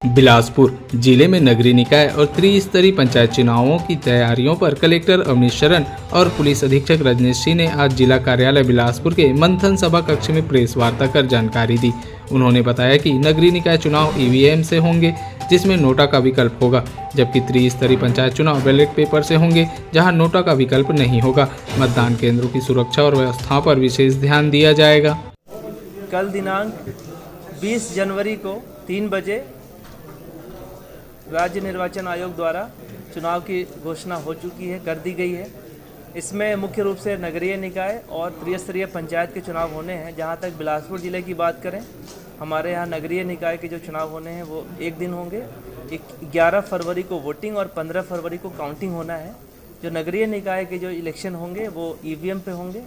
बिलासपुर जिले में नगरीय निकाय और त्रिस्तरीय पंचायत चुनावों की तैयारियों पर कलेक्टर अवनीश शरण और पुलिस अधीक्षक रजनीश सिंह ने आज जिला कार्यालय बिलासपुर के मंथन सभा कक्ष में प्रेस वार्ता कर जानकारी दी। उन्होंने बताया कि नगरीय निकाय चुनाव ईवीएम से होंगे, जिसमें नोटा का विकल्प होगा, जबकि त्रिस्तरीय पंचायत चुनाव बैलेट पेपर से होंगे, जहां नोटा का विकल्प नहीं होगा। मतदान केंद्रों की सुरक्षा और व्यवस्था पर विशेष ध्यान दिया जाएगा। कल दिनांक 20 जनवरी को 3 बजे राज्य निर्वाचन आयोग द्वारा चुनाव की घोषणा हो चुकी है, कर दी गई है। इसमें मुख्य रूप से नगरीय निकाय और त्रिस्तरीय पंचायत के चुनाव होने हैं। जहां तक बिलासपुर ज़िले की बात करें, हमारे यहाँ नगरीय निकाय के जो चुनाव होने हैं वो एक दिन होंगे। 11 फरवरी को वोटिंग और 15 फरवरी को काउंटिंग होना है। जो नगरीय निकाय के जो इलेक्शन होंगे वो ईवीएम पे होंगे।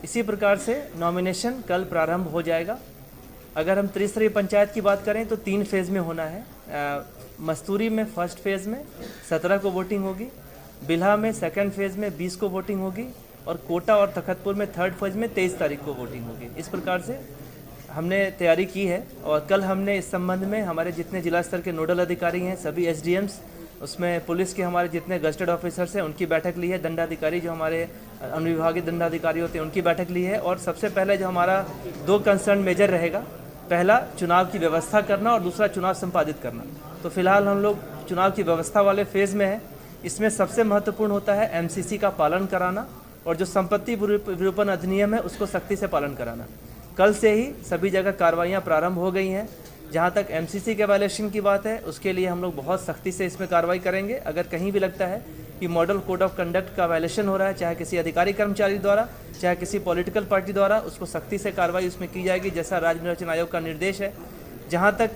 इसी प्रकार से नॉमिनेशन कल प्रारंभ हो जाएगा। अगर हम त्रिस्तरीय पंचायत की बात करें तो 3 फेज़ में होना है। मस्तूरी में फर्स्ट फेज़ में 17 को वोटिंग होगी, बिल्हा में सेकंड फेज़ में 20 को वोटिंग होगी और कोटा और तखतपुर में थर्ड फेज़ में 23 तारीख को वोटिंग होगी। इस प्रकार से हमने तैयारी की है और कल हमने इस संबंध में हमारे जितने जिला स्तर के नोडल अधिकारी हैं, सभी एसडीएम्स, उसमें पुलिस के हमारे जितने गस्टेड ऑफिसर्स हैं उनकी बैठक ली है। दंडाधिकारी जो हमारे अनुविभागीय दंडाधिकारी होते हैं उनकी बैठक ली है। और सबसे पहले जो हमारा 2 कंसर्न मेजर रहेगा, पहला चुनाव की व्यवस्था करना और दूसरा चुनाव संपादित करना। तो फिलहाल हम लोग चुनाव की व्यवस्था वाले फेज़ में हैं। इसमें सबसे महत्वपूर्ण होता है एमसीसी का पालन कराना और जो संपत्ति विरूपण अधिनियम है उसको सख्ती से पालन कराना। कल से ही सभी जगह कार्रवाइयाँ प्रारंभ हो गई हैं। जहाँ तक एमसीसी के वायलेशन की बात है, उसके लिए हम लोग बहुत सख्ती से इसमें कार्रवाई करेंगे। अगर कहीं भी लगता है कि मॉडल कोड ऑफ कंडक्ट का वायलेशन हो रहा है, चाहे किसी अधिकारी कर्मचारी द्वारा, चाहे किसी पॉलिटिकल पार्टी द्वारा, उसको सख्ती से कार्रवाई उसमें की जाएगी, जैसा राज्य निर्वाचन आयोग का निर्देश है। जहाँ तक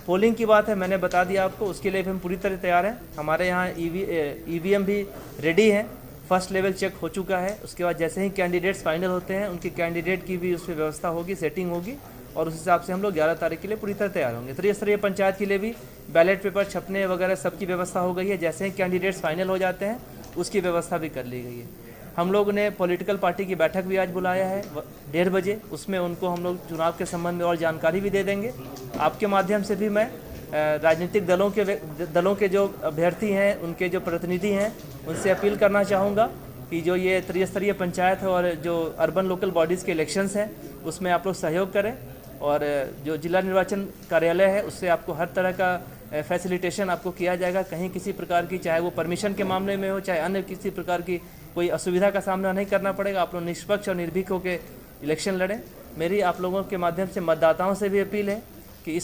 पोलिंग की बात है, मैंने बता दिया आपको, उसके लिए भी हम पूरी तरह तैयार हैं। हमारे यहाँ ईवीएम भी रेडी है, फर्स्ट लेवल चेक हो चुका है। उसके बाद जैसे ही कैंडिडेट्स फाइनल होते हैं, उनके कैंडिडेट की भी उस पर व्यवस्था होगी, सेटिंग होगी और उस हिसाब से हम लोग 11 तारीख के लिए पूरी तरह तैयार होंगे। त्रिस्तरीय पंचायत के लिए भी बैलेट पेपर छपने वगैरह सबकी व्यवस्था हो गई है। जैसे ही कैंडिडेट्स फाइनल हो जाते हैं, उसकी व्यवस्था भी कर ली गई है। हम लोग ने पॉलिटिकल पार्टी की बैठक भी आज बुलाया है 1:30 बजे। उसमें उनको हम लोग चुनाव के संबंध में और जानकारी भी दे देंगे। आपके माध्यम से भी मैं राजनीतिक दलों के जो अभ्यर्थी हैं, उनके जो प्रतिनिधि हैं, उनसे अपील करना चाहूँगा कि जो ये त्रिस्तरीय पंचायत और जो अर्बन लोकल बॉडीज़ के इलेक्शंस हैं, उसमें आप लोग सहयोग करें और जो जिला निर्वाचन कार्यालय है उससे आपको हर तरह का फैसिलिटेशन आपको किया जाएगा। कहीं किसी प्रकार की, चाहे वो परमिशन के मामले में हो, चाहे अन्य किसी प्रकार की कोई असुविधा का सामना नहीं करना पड़ेगा। आप लोग निष्पक्ष और निर्भीक होकर इलेक्शन लड़ें। मेरी आप लोगों के माध्यम से मतदाताओं से भी अपील है कि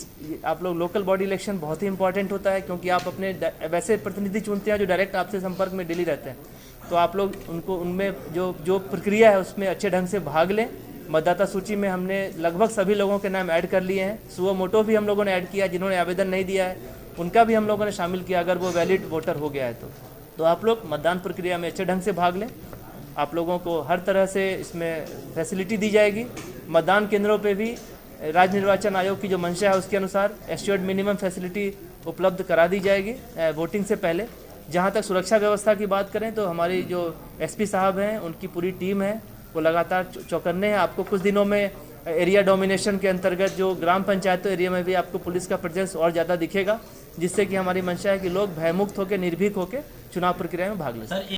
आप लोग लोकल बॉडी इलेक्शन बहुत ही इंपॉर्टेंट होता है, क्योंकि आप अपने वैसे प्रतिनिधि चुनते हैं जो डायरेक्ट आपसे संपर्क में डेली रहते हैं। तो आप लोग उनमें जो प्रक्रिया है उसमें अच्छे ढंग से भाग लें। मतदाता सूची में हमने लगभग सभी लोगों के नाम ऐड कर लिए हैं। सुओ मोटो भी हम लोगों ने ऐड किया, जिन्होंने आवेदन नहीं दिया है उनका भी हम लोगों ने शामिल किया, अगर वो वैलिड वोटर हो गया है तो आप लोग मतदान प्रक्रिया में अच्छे ढंग से भाग लें। आप लोगों को हर तरह से इसमें फैसिलिटी दी जाएगी। मतदान केंद्रों पे भी राज्य निर्वाचन आयोग की जो मंशा है उसके अनुसार एश्योर्ड मिनिमम फैसिलिटी उपलब्ध करा दी जाएगी वोटिंग से पहले। जहाँ तक सुरक्षा व्यवस्था की बात करें तो हमारी जो एसपी साहब हैं, उनकी पूरी टीम है, वो लगातार चौकन्ने हैं। आपको कुछ दिनों में एरिया डोमिनेशन के अंतर्गत जो ग्राम पंचायत एरिया में भी आपको पुलिस का प्रेजेंस और ज़्यादा दिखेगा, जिससे कि हमारी मंशा है कि लोग भयमुक्त होकर, निर्भीक होकर चुनाव प्रक्रिया में भाग लें।